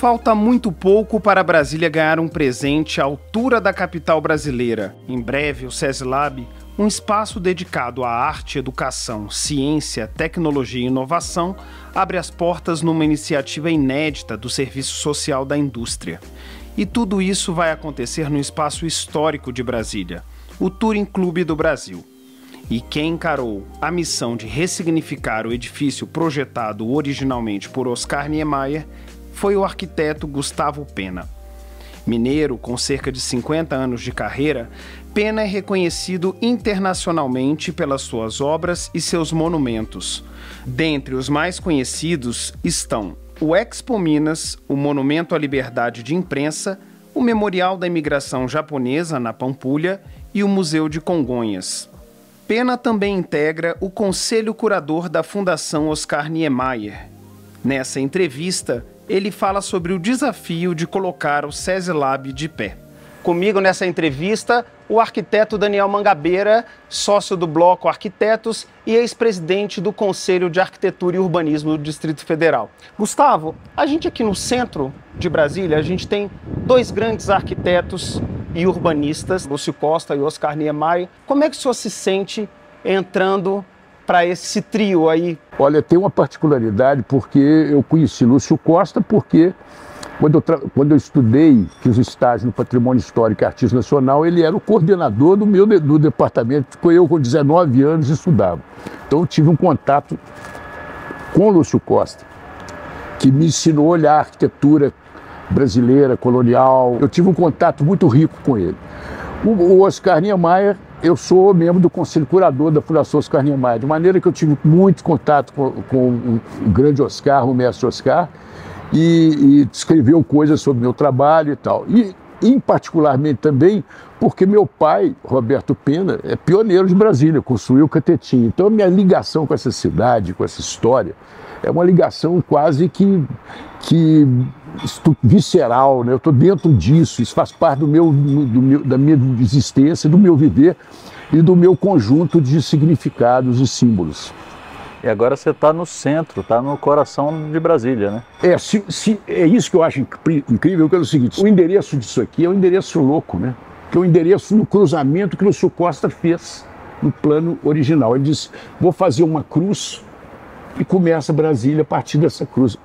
Falta muito pouco para Brasília ganhar um presente à altura da capital brasileira. Em breve, o SESI-Lab, um espaço dedicado à arte, educação, ciência, tecnologia e inovação, abre as portas numa iniciativa inédita do Serviço Social da Indústria. E tudo isso vai acontecer no espaço histórico de Brasília, o Touring Clube do Brasil. E quem encarou a missão de ressignificar o edifício projetado originalmente por Oscar Niemeyer foi o arquiteto Gustavo Penna. Mineiro com cerca de 50 anos de carreira, Penna é reconhecido internacionalmente pelas suas obras e seus monumentos. Dentre os mais conhecidos estão o Expo Minas, o Monumento à Liberdade de Imprensa, o Memorial da Imigração Japonesa na Pampulha e o Museu de Congonhas. Penna também integra o Conselho Curador da Fundação Oscar Niemeyer. Nessa entrevista, ele fala sobre o desafio de colocar o SESI-Lab de pé. Comigo nessa entrevista, o arquiteto Daniel Mangabeira, sócio do Bloco Arquitetos e ex-presidente do Conselho de Arquitetura e Urbanismo do Distrito Federal. Gustavo, a gente aqui no centro de Brasília, a gente tem dois grandes arquitetos e urbanistas, Lúcio Costa e Oscar Niemeyer. Como é que o senhor se sente entrando para esse trio aí? Olha, tem uma particularidade, porque eu conheci Lúcio Costa porque quando eu estudei, fiz estágio no Patrimônio Histórico e Artístico Nacional, ele era o coordenador do departamento, que eu com 19 anos estudava. Então eu tive um contato com o Lúcio Costa, que me ensinou a olhar a arquitetura brasileira, colonial. Eu tive um contato muito rico com ele. O Oscar Niemeyer, eu sou membro do Conselho Curador da Fundação Oscar Niemeyer, de maneira que eu tive muito contato com o grande Oscar, o mestre Oscar, e escreveu coisas sobre meu trabalho e tal. E particularmente também porque meu pai, Roberto Penna, é pioneiro de Brasília, construiu o Catetinho. Então a minha ligação com essa cidade, com essa história, é uma ligação quase que visceral, né? Eu estou dentro disso, isso faz parte da minha existência, do meu viver e do meu conjunto de significados e símbolos. E agora você está no centro, está no coração de Brasília, né? É isso que eu acho incrível, que é o seguinte, o endereço disso aqui é um endereço louco, né? Que é o endereço no cruzamento que o Lúcio Costa fez no plano original. Ele disse, vou fazer uma cruz e começa Brasília a partir dessa cruz.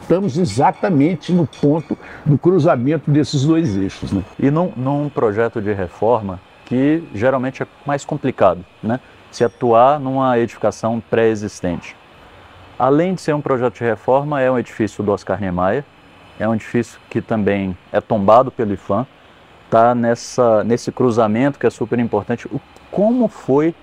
Estamos exatamente no ponto do cruzamento desses dois eixos, né? E num projeto de reforma que geralmente é mais complicado, né? Se atuar numa edificação pré-existente. Além de ser um projeto de reforma, é um edifício do Oscar Niemeyer, é um edifício que também é tombado pelo IPHAN, está nesse cruzamento que é super importante. Como foi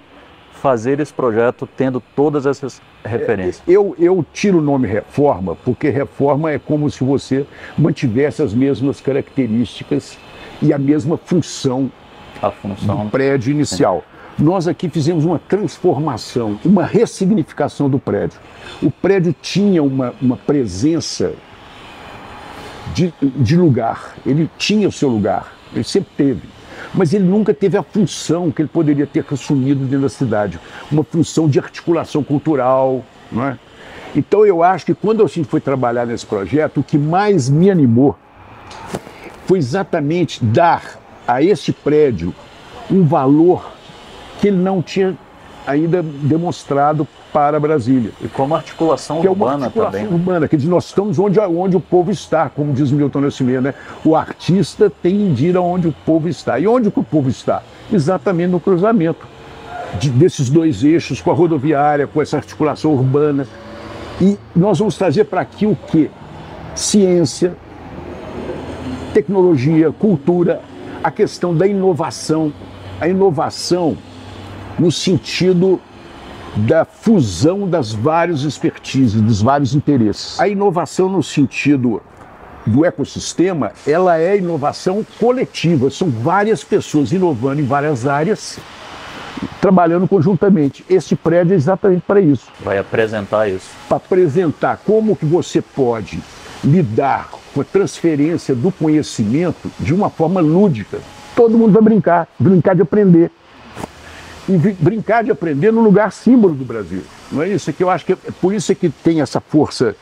fazer esse projeto tendo todas essas referências? Eu tiro o nome reforma, porque reforma é como se você mantivesse as mesmas características e a mesma função, do prédio inicial. Sim. Nós aqui fizemos uma transformação, uma ressignificação do prédio. O prédio tinha uma presença de lugar, ele tinha o seu lugar, ele sempre teve. Mas ele nunca teve a função que ele poderia ter assumido dentro da cidade, uma função de articulação cultural, não é? Então eu acho que quando a gente foi trabalhar nesse projeto, o que mais me animou foi exatamente dar a esse prédio um valor que ele não tinha ainda demonstrado para Brasília. E como articulação urbana também. Urbana, quer dizer, nós estamos onde o povo está, como diz Milton Nascimento, né? O artista tem de ir aonde o povo está. E onde que o povo está? Exatamente no cruzamento desses dois eixos, com a rodoviária, com essa articulação urbana. E nós vamos trazer para aqui o quê? Ciência, tecnologia, cultura, a questão da inovação. A inovação no sentido da fusão das várias expertises, dos vários interesses. A inovação no sentido do ecossistema, ela é inovação coletiva, são várias pessoas inovando em várias áreas, trabalhando conjuntamente. Esse prédio é exatamente para isso. Vai apresentar isso. Para apresentar como que você pode lidar com a transferência do conhecimento de uma forma lúdica. Todo mundo vai brincar de aprender. E brincar de aprender no lugar símbolo do Brasil. Não é isso? É que eu acho que por isso é que tem essa força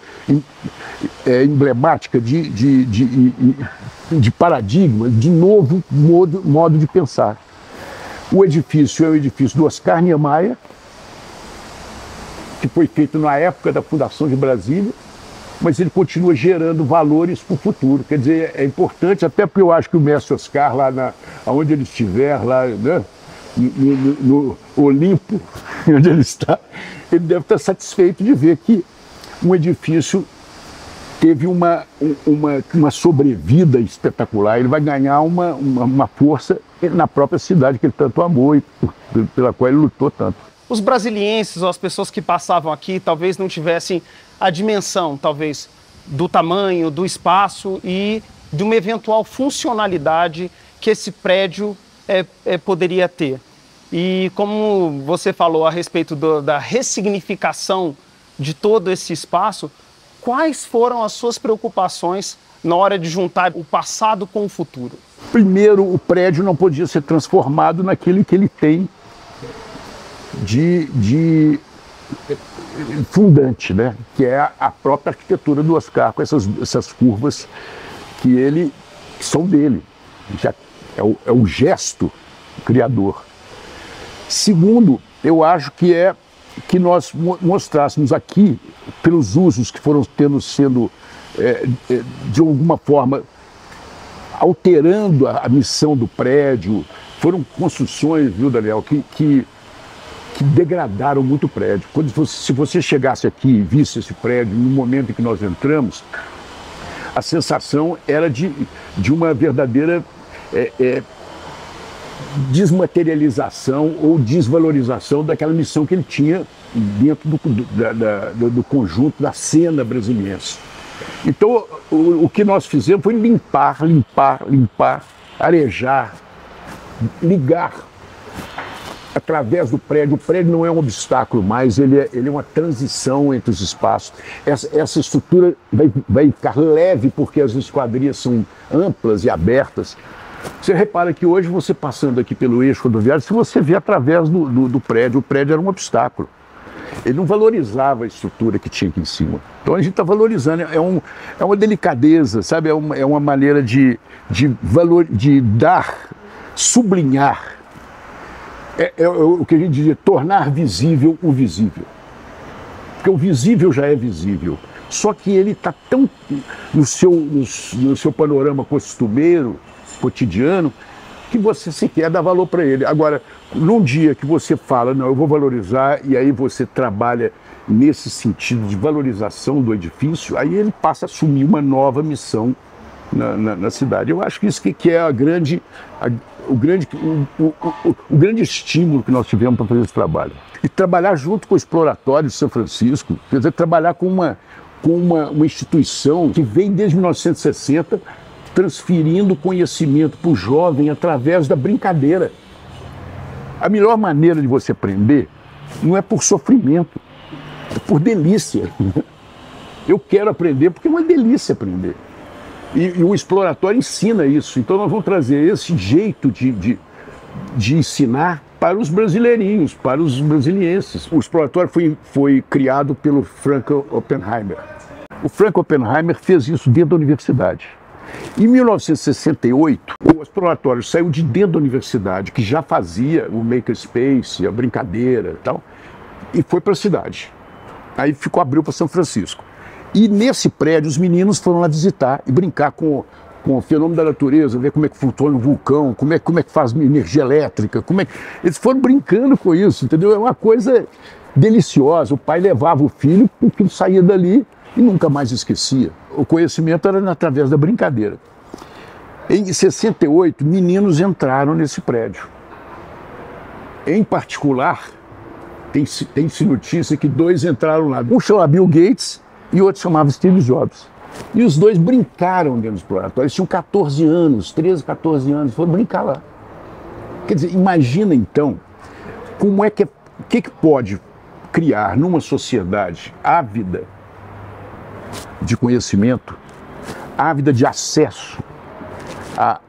emblemática de paradigma, de novo modo de pensar. O edifício é o edifício do Oscar Niemeyer, que foi feito na época da fundação de Brasília, mas ele continua gerando valores para o futuro. Quer dizer, é importante, até porque eu acho que o mestre Oscar, lá onde ele estiver, lá, né, no Olimpo, onde ele está, ele deve estar satisfeito de ver que um edifício teve uma sobrevida espetacular. Ele vai ganhar uma força na própria cidade que ele tanto amou e pela qual ele lutou tanto. Os brasilienses ou as pessoas que passavam aqui talvez não tivessem a dimensão, talvez, do tamanho, do espaço e de uma eventual funcionalidade que esse prédio poderia ter. E como você falou a respeito da ressignificação de todo esse espaço, quais foram as suas preocupações na hora de juntar o passado com o futuro? Primeiro, o prédio não podia ser transformado naquilo que ele tem de fundante, né? Que é a própria arquitetura do Oscar, com essas curvas que são dele. Já é o gesto criador. Segundo, eu acho que nós mostrássemos aqui, pelos usos que foram sendo de alguma forma, alterando a missão do prédio. Foram construções, viu, Daniel, que degradaram muito o prédio. Se você chegasse aqui e visse esse prédio no momento em que nós entramos, a sensação era de uma verdadeira desmaterialização ou desvalorização daquela missão que ele tinha dentro do conjunto da cena brasiliense. Então, o que nós fizemos foi limpar, arejar, ligar através do prédio. O prédio não é um obstáculo mais, ele é uma transição entre os espaços. Essa estrutura vai ficar leve porque as esquadrias são amplas e abertas. Você repara que hoje, você passando aqui pelo eixo rodoviário, se você vê através do prédio, o prédio era um obstáculo. Ele não valorizava a estrutura que tinha aqui em cima. Então a gente está valorizando, é uma delicadeza, sabe? É uma maneira de dar, sublinhar. É o que a gente dizia, tornar visível o visível. Porque o visível já é visível. Só que ele está tão no seu panorama costumeiro, cotidiano, que você sequer dá valor para ele. Agora, num dia que você fala, não, eu vou valorizar, e aí você trabalha nesse sentido de valorização do edifício, aí ele passa a assumir uma nova missão na cidade. Eu acho que isso que é o grande estímulo que nós tivemos para fazer esse trabalho. E trabalhar junto com o Exploratório de São Francisco, quer dizer, trabalhar com uma instituição que vem desde 1960, transferindo conhecimento para o jovem através da brincadeira. A melhor maneira de você aprender não é por sofrimento, é por delícia. Eu quero aprender porque é uma delícia aprender. E o Exploratório ensina isso. Então nós vamos trazer esse jeito de ensinar para os brasileirinhos, para os brasilienses. O Exploratório foi criado pelo Frank Oppenheimer. O Frank Oppenheimer fez isso dentro da universidade. Em 1968, o Exploratório saiu de dentro da universidade, que já fazia o makerspace, a brincadeira e tal, e foi para a cidade. Aí abriu para São Francisco. E nesse prédio os meninos foram lá visitar e brincar com o fenômeno da natureza, ver como é que funciona um vulcão, como é que faz energia elétrica, eles foram brincando com isso, entendeu? É uma coisa deliciosa. O pai levava o filho saía dali e nunca mais esquecia. O conhecimento era através da brincadeira. Em 68, meninos entraram nesse prédio. Em particular, tem-se notícia que 2 entraram lá. Um chamava Bill Gates e o outro chamava Steve Jobs. E os 2 brincaram dentro do Exploratório. Eles tinham 14 anos, 13, 14 anos, foram brincar lá. Quer dizer, imagina então como o que pode criar numa sociedade ávida de conhecimento, ávida de acesso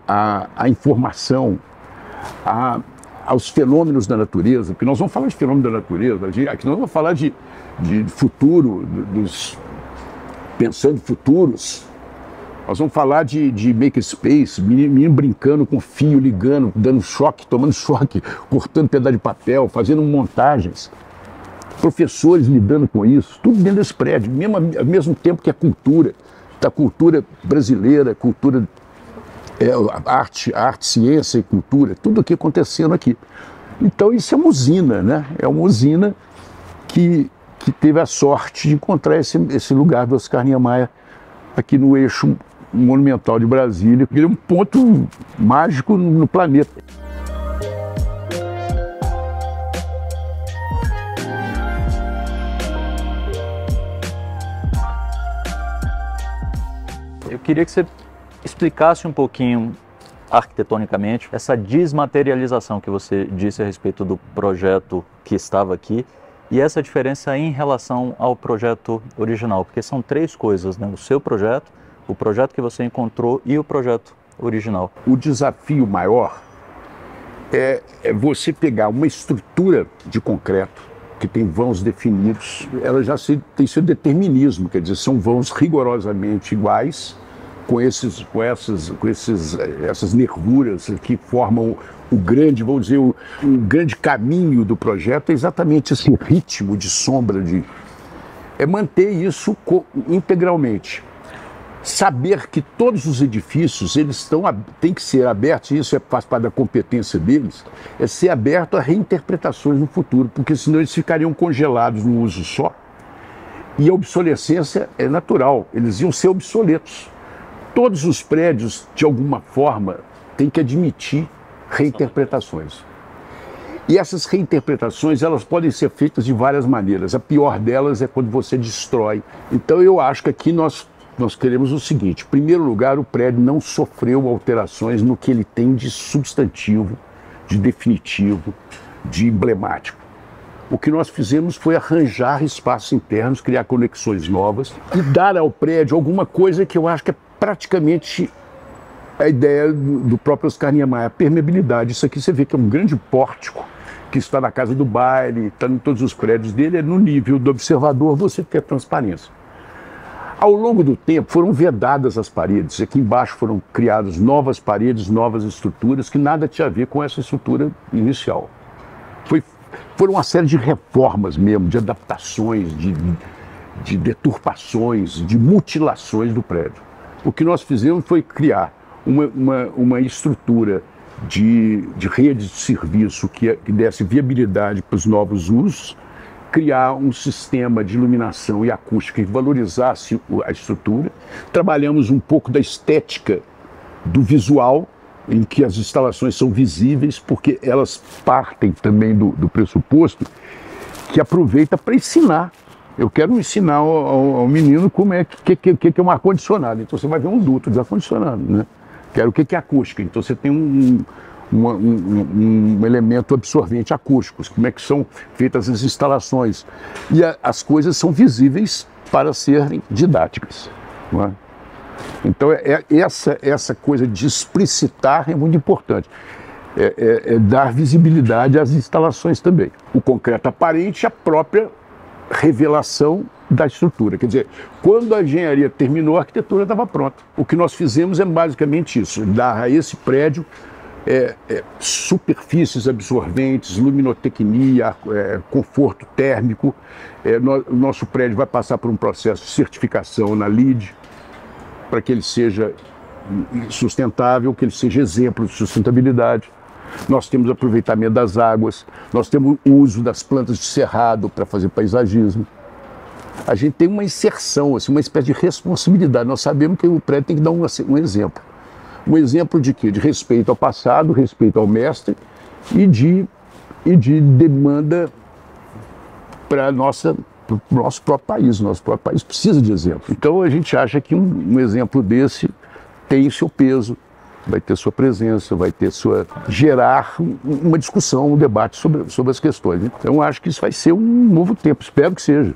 à informação, aos fenômenos da natureza, porque nós vamos falar de fenômenos da natureza, aqui nós vamos falar de futuro, pensando futuros, nós vamos falar de makerspace, menino brincando com fio, ligando, dando choque, tomando choque, cortando pedaço de papel, fazendo montagens, professores lidando com isso, tudo dentro desse prédio, ao mesmo tempo que a cultura, da cultura brasileira, cultura, arte, ciência e cultura, tudo aqui acontecendo aqui. Então isso é uma usina, né? É uma usina que teve a sorte de encontrar esse lugar do Oscar Niemeyer aqui no eixo monumental de Brasília. Ele é um ponto mágico no planeta. Eu queria que você explicasse um pouquinho arquitetonicamente essa desmaterialização que você disse a respeito do projeto que estava aqui e essa diferença em relação ao projeto original, porque são três coisas, né? O seu projeto, o projeto que você encontrou e o projeto original. O desafio maior é você pegar uma estrutura de concreto que tem vãos definidos, ela já tem seu determinismo, quer dizer, são vãos rigorosamente iguais, com essas nervuras que formam o grande, vamos dizer, o grande caminho do projeto, é exatamente esse ritmo de sombra, é manter isso integralmente. Saber que todos os edifícios têm que ser abertos, e isso faz parte da competência deles, é ser aberto a reinterpretações no futuro, porque senão eles ficariam congelados no uso só, e a obsolescência é natural, eles iam ser obsoletos. Todos os prédios, de alguma forma, têm que admitir reinterpretações. E essas reinterpretações, elas podem ser feitas de várias maneiras. A pior delas é quando você destrói. Então eu acho que aqui nós queremos o seguinte: em primeiro lugar, o prédio não sofreu alterações no que ele tem de substantivo, de definitivo, de emblemático. O que nós fizemos foi arranjar espaços internos, criar conexões novas e dar ao prédio alguma coisa que eu acho que é praticamente a ideia do próprio Oscar Niemeyer, a permeabilidade. Isso aqui você vê que é um grande pórtico que está na Casa do Baile, está em todos os prédios dele, é no nível do observador você ter transparência. Ao longo do tempo foram vedadas as paredes, aqui embaixo foram criadas novas paredes, novas estruturas que nada tinha a ver com essa estrutura inicial. Foram uma série de reformas mesmo, de adaptações, de deturpações, de mutilações do prédio. O que nós fizemos foi criar uma estrutura de rede de serviço que desse viabilidade para os novos usos, criar um sistema de iluminação e acústica que valorizasse a estrutura. Trabalhamos um pouco da estética do visual, em que as instalações são visíveis, porque elas partem também do pressuposto que aproveita para ensinar. Eu quero ensinar ao menino como que é um ar-condicionado. Então você vai ver um duto de ar-condicionado, né? Quero o que é acústica. Então você tem um elemento absorvente acústico. Como é que são feitas as instalações. E as coisas são visíveis para serem didáticas, não é? Então essa coisa de explicitar é muito importante. É dar visibilidade às instalações também. O concreto aparente, a própria revelação da estrutura. Quer dizer, quando a engenharia terminou, a arquitetura estava pronta. O que nós fizemos é basicamente isso: dar a esse prédio superfícies absorventes, luminotecnia, conforto térmico. O nosso prédio vai passar por um processo de certificação na LEED, para que ele seja sustentável, que ele seja exemplo de sustentabilidade. Nós temos aproveitamento das águas, nós temos o uso das plantas de cerrado para fazer paisagismo. A gente tem uma inserção, assim, uma espécie de responsabilidade. Nós sabemos que o prédio tem que dar um exemplo. Um exemplo de quê? De respeito ao passado, respeito ao mestre e de demanda para o nosso próprio país. O nosso próprio país precisa de exemplo. Então a gente acha que um exemplo desse tem seu peso, vai ter sua presença, vai ter gerar uma discussão, um debate sobre as questões. Então acho que isso vai ser um novo tempo, espero que seja.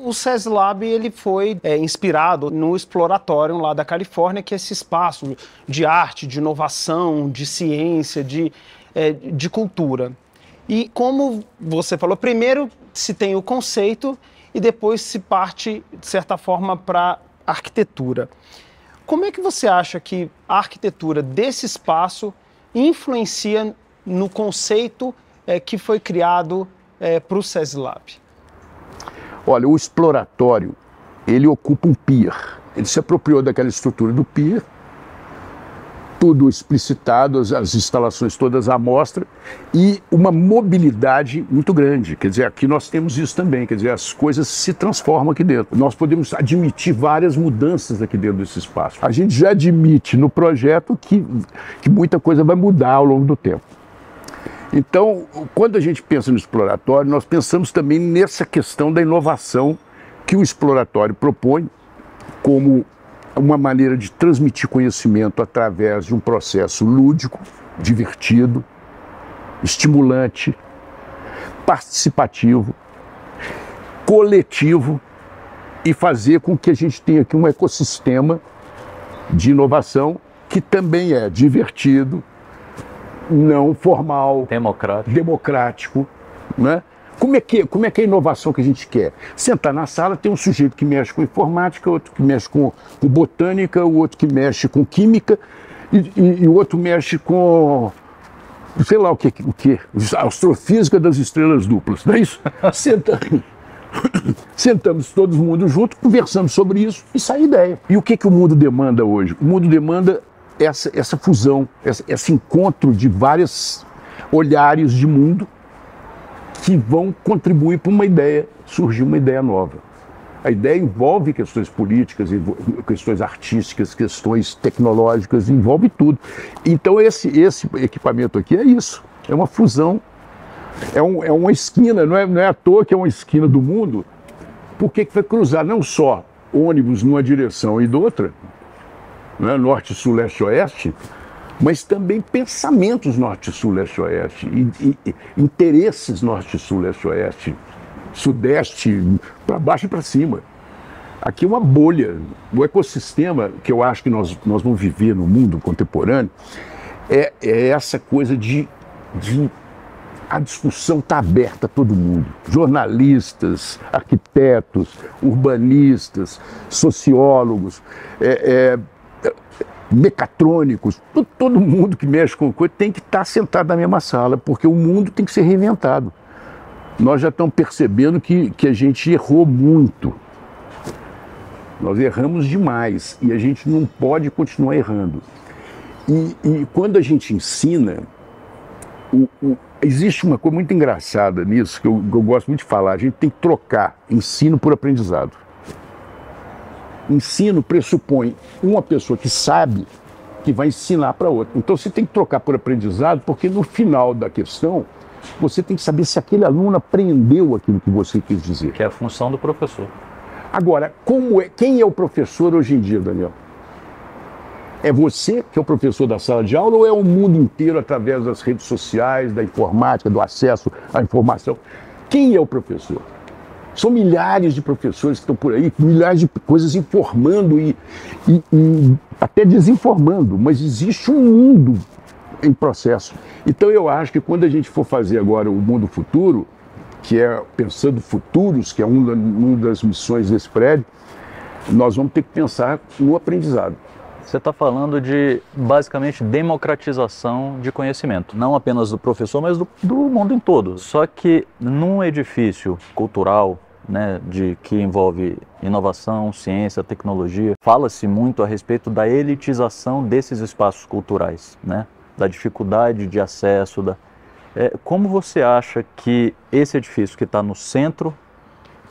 O SESI Lab ele foi inspirado no Exploratorium lá da Califórnia, que é esse espaço de arte, de inovação, de ciência, de cultura. E como você falou, primeiro se tem o conceito e depois se parte, de certa forma, para a arquitetura. Como é que você acha que a arquitetura desse espaço influencia no conceito que foi criado para o SESI-Lab? Olha, o exploratório, ele ocupa um pier. Ele se apropriou daquela estrutura do pier, tudo explicitado, as instalações todas à mostra, e uma mobilidade muito grande. Quer dizer, aqui nós temos isso também, quer dizer, as coisas se transformam aqui dentro. Nós podemos admitir várias mudanças aqui dentro desse espaço. A gente já admite no projeto que muita coisa vai mudar ao longo do tempo. Então, quando a gente pensa no exploratório, nós pensamos também nessa questão da inovação que o exploratório propõe como uma maneira de transmitir conhecimento através de um processo lúdico, divertido, estimulante, participativo, coletivo e fazer com que a gente tenha aqui um ecossistema de inovação que também é divertido, não formal, democrático, né? Como é que é a inovação que a gente quer? Sentar na sala, tem um sujeito que mexe com informática, outro que mexe com botânica, o outro que mexe com química e o outro mexe com, sei lá o que, astrofísica das estrelas duplas, não é isso? Sentamos todo mundo junto, conversamos sobre isso e sai ideia. E o que o mundo demanda hoje? O mundo demanda essa fusão, esse encontro de vários olhares de mundo que vão contribuir para uma ideia, surgir uma ideia nova. A ideia envolve questões políticas, questões artísticas, questões tecnológicas, envolve tudo. Então esse equipamento aqui é isso, é uma fusão, é uma esquina, não é à toa que é uma esquina do mundo, porque vai cruzar não só ônibus numa direção e de outra, né, norte, sul, leste, oeste, mas também pensamentos norte, sul, leste, oeste, e interesses norte, sul, leste, oeste, sudeste, para baixo e para cima. Aqui é uma bolha. O ecossistema que eu acho que nós vamos viver no mundo contemporâneo é essa coisa de a discussão está aberta a todo mundo. Jornalistas, arquitetos, urbanistas, sociólogos, mecatrônicos, todo mundo que mexe com coisa tem que estar sentado na mesma sala, porque o mundo tem que ser reinventado. Nós já estamos percebendo que a gente errou muito. Nós erramos demais e a gente não pode continuar errando. E quando a gente ensina, existe uma coisa muito engraçada nisso, que eu gosto muito de falar, a gente tem que trocar ensino por aprendizado. Ensino pressupõe uma pessoa que sabe que vai ensinar para outra. Então você tem que trocar por aprendizado, porque no final da questão você tem que saber se aquele aluno aprendeu aquilo que você quis dizer. Que é a função do professor. Agora, quem é o professor hoje em dia, Daniel? É você que é o professor da sala de aula ou é o mundo inteiro através das redes sociais, da informática, do acesso à informação? Quem é o professor? São milhares de professores que estão por aí, milhares de coisas informando e até desinformando, mas existe um mundo em processo. Então eu acho que quando a gente for fazer agora o mundo futuro, que é Pensando Futuros, que é uma das missões desse prédio, nós vamos ter que pensar no aprendizado. Você está falando de, basicamente, democratização de conhecimento. Não apenas do professor, mas do mundo em todo. Só que num edifício cultural, né, que envolve inovação, ciência, tecnologia, fala-se muito a respeito da elitização desses espaços culturais, né, da dificuldade de acesso. Como você acha que esse edifício que está no centro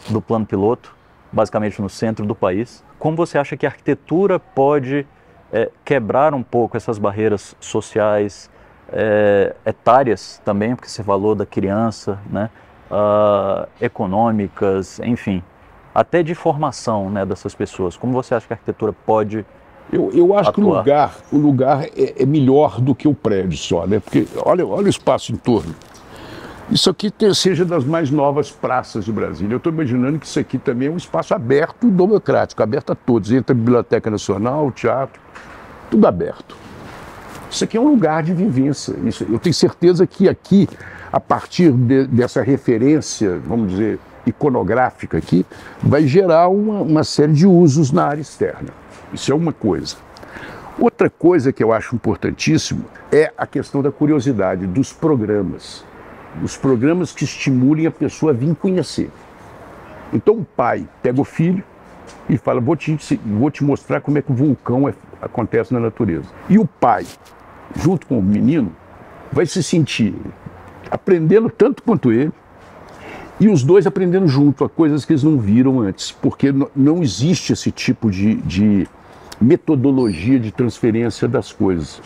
do plano piloto, basicamente no centro do país, como você acha que a arquitetura pode quebrar um pouco essas barreiras sociais, etárias também, porque você falou da criança, né, econômicas, enfim, até de formação, né, dessas pessoas. Como você acha que a arquitetura pode Eu acho atuar? Que o lugar é melhor do que o prédio só, né? Porque olha o espaço em torno. Isso aqui seja das mais novas praças de Brasília. Eu estou imaginando que isso aqui também é um espaço aberto e democrático, aberto a todos. Entra a Biblioteca Nacional, o teatro, tudo aberto. Isso aqui é um lugar de vivência. Eu tenho certeza que aqui, a partir dessa referência, vamos dizer, iconográfica aqui, vai gerar uma série de usos na área externa. Isso é uma coisa. Outra coisa que eu acho importantíssimo é a questão da curiosidade, dos programas. Os programas que estimulem a pessoa a vir conhecer. Então o pai pega o filho e fala, vou te mostrar como é que o vulcão acontece na natureza. E o pai, junto com o menino, vai se sentir aprendendo tanto quanto ele, e os dois aprendendo junto a coisas que eles não viram antes, porque não existe esse tipo de metodologia de transferência das coisas.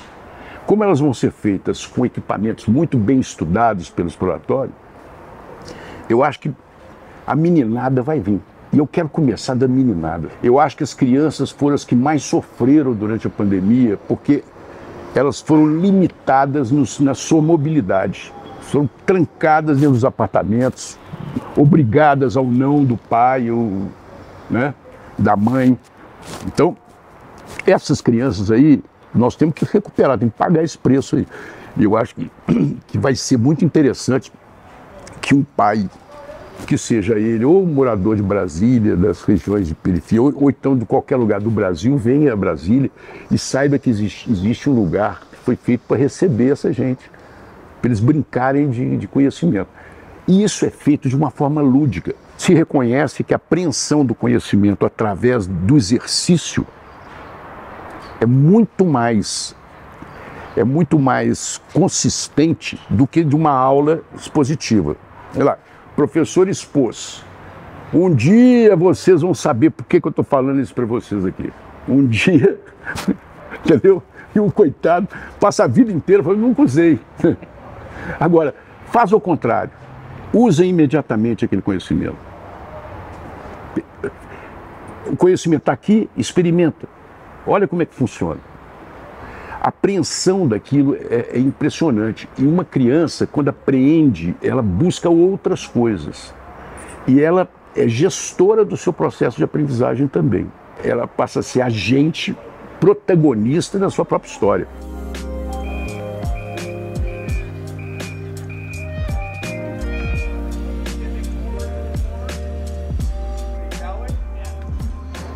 Como elas vão ser feitas com equipamentos muito bem estudados pelo exploratório, eu acho que a meninada vai vir. E eu quero começar da meninada. Eu acho que as crianças foram as que mais sofreram durante a pandemia, porque elas foram limitadas na sua mobilidade. Foram trancadas dentro dos apartamentos, obrigadas ao não do pai ou, né, da mãe. Então, essas crianças aí, nós temos que recuperar, tem que pagar esse preço aí. E eu acho que vai ser muito interessante que um pai, que seja ele ou morador de Brasília, das regiões de periferia, ou então de qualquer lugar do Brasil, venha a Brasília e saiba que existe um lugar que foi feito para receber essa gente, para eles brincarem de conhecimento. E isso é feito de uma forma lúdica. Se reconhece que a apreensão do conhecimento através do exercício é muito mais consistente do que de uma aula expositiva. Olha lá, o professor expôs. Um dia vocês vão saber por que eu estou falando isso para vocês aqui. Um dia, entendeu? E o coitado passa a vida inteira falando, nunca usei. Agora, faz o contrário. Usa imediatamente aquele conhecimento. O conhecimento está aqui, experimenta. Olha como é que funciona. A apreensão daquilo é impressionante. E uma criança, quando apreende, ela busca outras coisas. E ela é gestora do seu processo de aprendizagem também. Ela passa a ser agente, protagonista da sua própria história.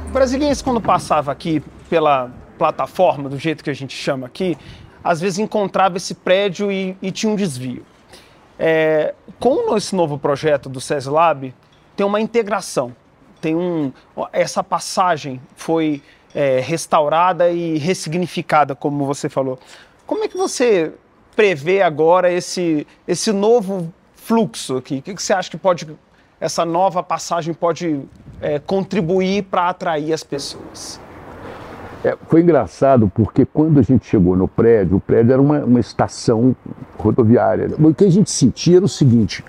O brasiliense, quando passava aqui pela plataforma, do jeito que a gente chama aqui, às vezes encontrava esse prédio e tinha um desvio. Com esse novo projeto do SESLab, tem uma integração, essa passagem foi restaurada e ressignificada, como você falou. Como é que você prevê agora esse novo fluxo aqui? O que você acha que essa nova passagem pode contribuir para atrair as pessoas? Foi engraçado porque quando a gente chegou no prédio, o prédio era uma estação rodoviária. O que a gente sentia era o seguinte,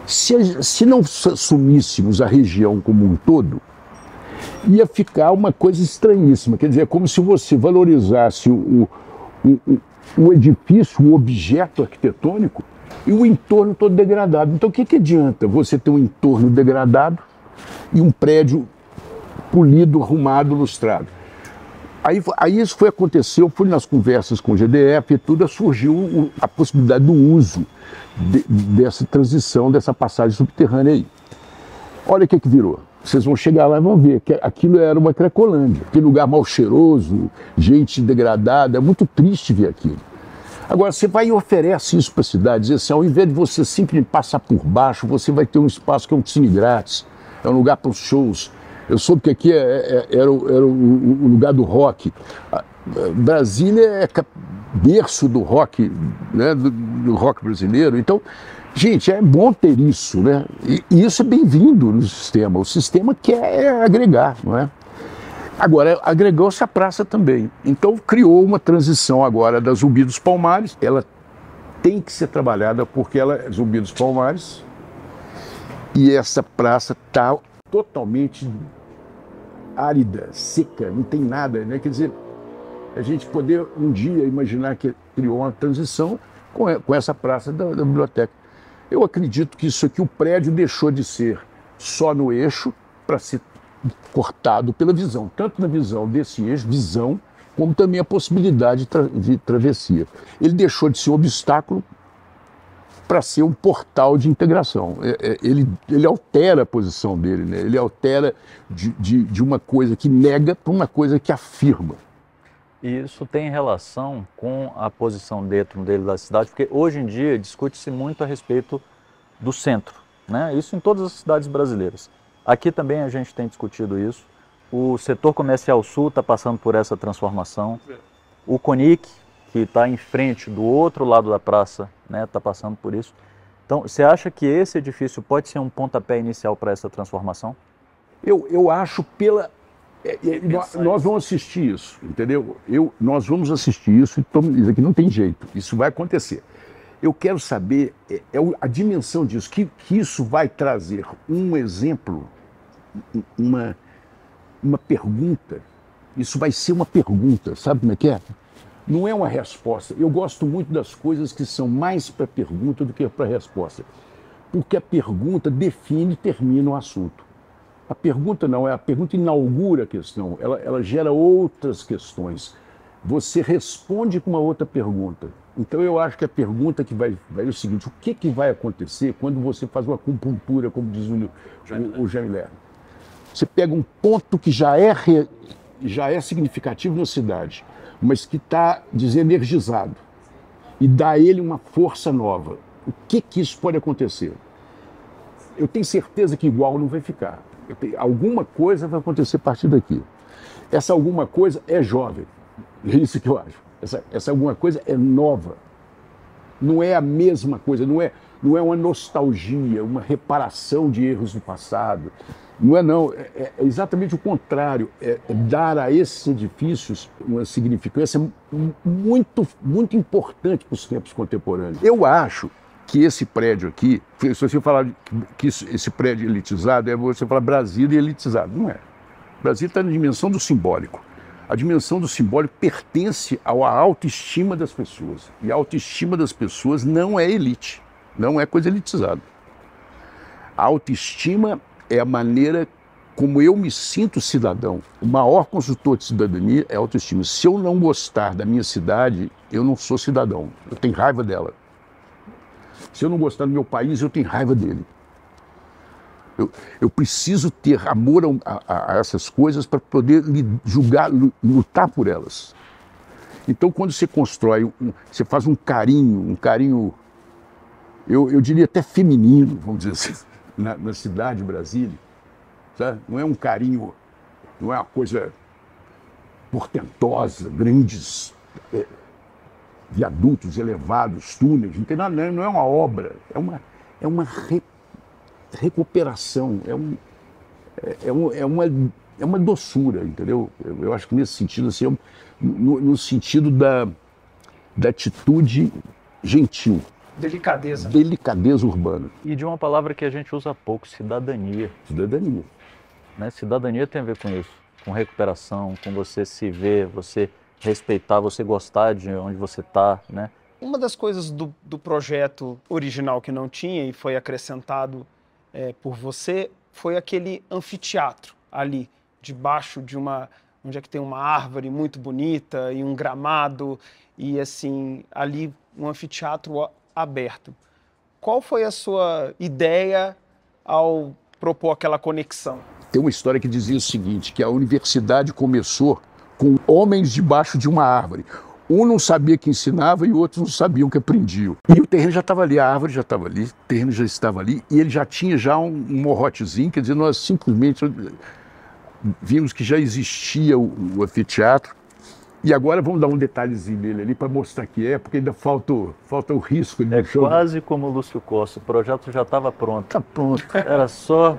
se não assumíssemos a região como um todo, ia ficar uma coisa estranhíssima. Quer dizer, é como se você valorizasse o edifício, o objeto arquitetônico, e o entorno todo degradado. Então o que adianta você ter um entorno degradado e um prédio polido, arrumado, lustrado? Aí isso aconteceu, fui nas conversas com o GDF e tudo, surgiu a possibilidade do uso dessa transição, dessa passagem subterrânea aí. Olha o que virou. Vocês vão chegar lá e vão ver que aquilo era uma Cracolândia, aquele lugar mal cheiroso, gente degradada, é muito triste ver aquilo. Agora, você vai e oferece isso para a cidade, diz assim, ao invés de você simplesmente passar por baixo, você vai ter um espaço que é um cine grátis, é um lugar para os shows. Eu soube que aqui era o lugar do rock. Brasília é berço do rock, né, do rock brasileiro. Então, gente, é bom ter isso, né? E isso é bem-vindo no sistema. O sistema quer agregar, não é? Agora, agregou-se a praça também. Então, criou uma transição agora da Zumbi dos Palmares. Ela tem que ser trabalhada porque ela é Zumbi dos Palmares e essa praça está totalmente árida, seca, não tem nada, né? Quer dizer, a gente poder um dia imaginar que criou uma transição com essa praça da biblioteca. Eu acredito que isso aqui, o prédio deixou de ser só no eixo para ser cortado pela visão, tanto na visão desse eixo, visão como também a possibilidade de travessia. Ele deixou de ser um obstáculo para ser um portal de integração. Ele altera a posição dele, né? Ele altera de uma coisa que nega para uma coisa que afirma. E isso tem relação com a posição dentro dele da cidade, porque hoje em dia discute-se muito a respeito do centro, né? Isso em todas as cidades brasileiras. Aqui também a gente tem discutido isso. O setor comercial sul está passando por essa transformação. O CONIC, que está em frente do outro lado da praça, né, está passando por isso. Então, você acha que esse edifício pode ser um pontapé inicial para essa transformação? Eu acho nós vamos assistir isso, entendeu? Nós vamos assistir isso e isso aqui não tem jeito, isso vai acontecer. Eu quero saber a dimensão disso, que isso vai trazer um exemplo, uma pergunta. Isso vai ser uma pergunta, sabe como é que é? Não é uma resposta. Eu gosto muito das coisas que são mais para pergunta do que para resposta. Porque a pergunta define e termina o assunto. A pergunta não, a pergunta inaugura a questão, ela gera outras questões. Você responde com uma outra pergunta. Então eu acho que a pergunta que vai é o seguinte: o que vai acontecer quando você faz uma acupuntura, como diz o Jamilé? Você pega um ponto que já é significativo na cidade, mas que está desenergizado, e dá a ele uma força nova. O que isso pode acontecer? Eu tenho certeza que igual não vai ficar. Alguma coisa vai acontecer a partir daqui. Essa alguma coisa é jovem. É isso que eu acho. Essa alguma coisa é nova. Não é a mesma coisa, não é uma nostalgia, uma reparação de erros do passado. Não é não, é exatamente o contrário. É dar a esses edifícios uma significância muito, muito importante para os tempos contemporâneos. Eu acho que esse prédio aqui, se você falar que esse prédio elitizado, é você falar Brasília elitizado. Não é. Brasília está na dimensão do simbólico. A dimensão do simbólico pertence à autoestima das pessoas. E a autoestima das pessoas não é elite, não é coisa elitizada. A autoestima é a maneira como eu me sinto cidadão. O maior consultor de cidadania é a autoestima. Se eu não gostar da minha cidade, eu não sou cidadão. Eu tenho raiva dela. Se eu não gostar do meu país, eu tenho raiva dele. Eu preciso ter amor a essas coisas para poder julgar, lutar por elas. Então, quando você constrói, você faz um carinho, eu diria até feminino, vamos dizer assim, na cidade de Brasília, sabe? Não é um carinho, não é uma coisa portentosa, grandes viadutos elevados, túneis, não tem nada, não é uma obra, é uma recuperação, é uma doçura, entendeu? Eu acho que nesse sentido, assim, no sentido da atitude gentil. Delicadeza. Delicadeza urbana. E de uma palavra que a gente usa pouco, cidadania. Cidadania. Né? Cidadania tem a ver com isso, com recuperação, com você se ver, você respeitar, você gostar de onde você está, né? Uma das coisas do projeto original que não tinha e foi acrescentado por você foi aquele anfiteatro ali, debaixo de onde é que tem uma árvore muito bonita e um gramado e assim, ali um anfiteatro aberto. Qual foi a sua ideia ao propor aquela conexão? Tem uma história que dizia o seguinte, que a universidade começou com homens debaixo de uma árvore. Um não sabia que ensinava e outros não sabiam que aprendiam. E o terreno já estava ali, a árvore já estava ali, o terreno já estava ali, e ele já tinha um morrotezinho, quer dizer, nós simplesmente vimos que já existia o anfiteatro, e agora vamos dar um detalhezinho dele ali para mostrar que porque ainda falta o risco. Quase como o Lúcio Costa, o projeto já estava pronto. Está pronto. Era só...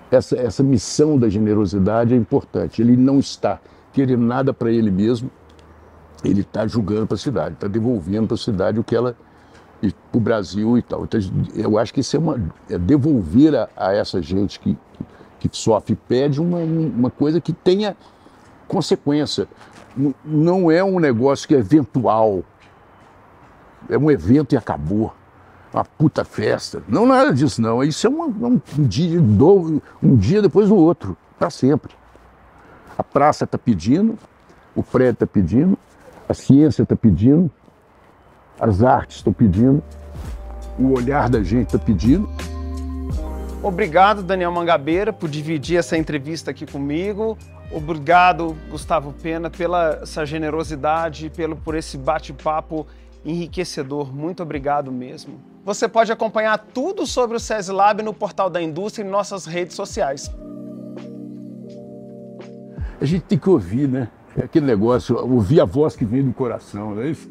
Essa missão da generosidade é importante, ele não está querendo nada para ele mesmo, ele está julgando para a cidade, está devolvendo para a cidade o que ela, para o Brasil e tal. Então, eu acho que isso é devolver a essa gente que sofre, pede uma coisa que tenha consequência. Não é um negócio que é eventual, é um evento e acabou, uma puta festa. Não, nada disso não, isso é um dia depois do outro, para sempre. A praça está pedindo, o prédio está pedindo, a ciência está pedindo, as artes estão pedindo, o olhar da gente está pedindo. Obrigado, Daniel Mangabeira, por dividir essa entrevista aqui comigo. Obrigado, Gustavo Pena, pela essa generosidade, por esse bate-papo enriquecedor. Muito obrigado mesmo. Você pode acompanhar tudo sobre o SESI Lab no Portal da Indústria e em nossas redes sociais. A gente tem que ouvir, né? É aquele negócio, ouvir a voz que vem do coração, não é isso?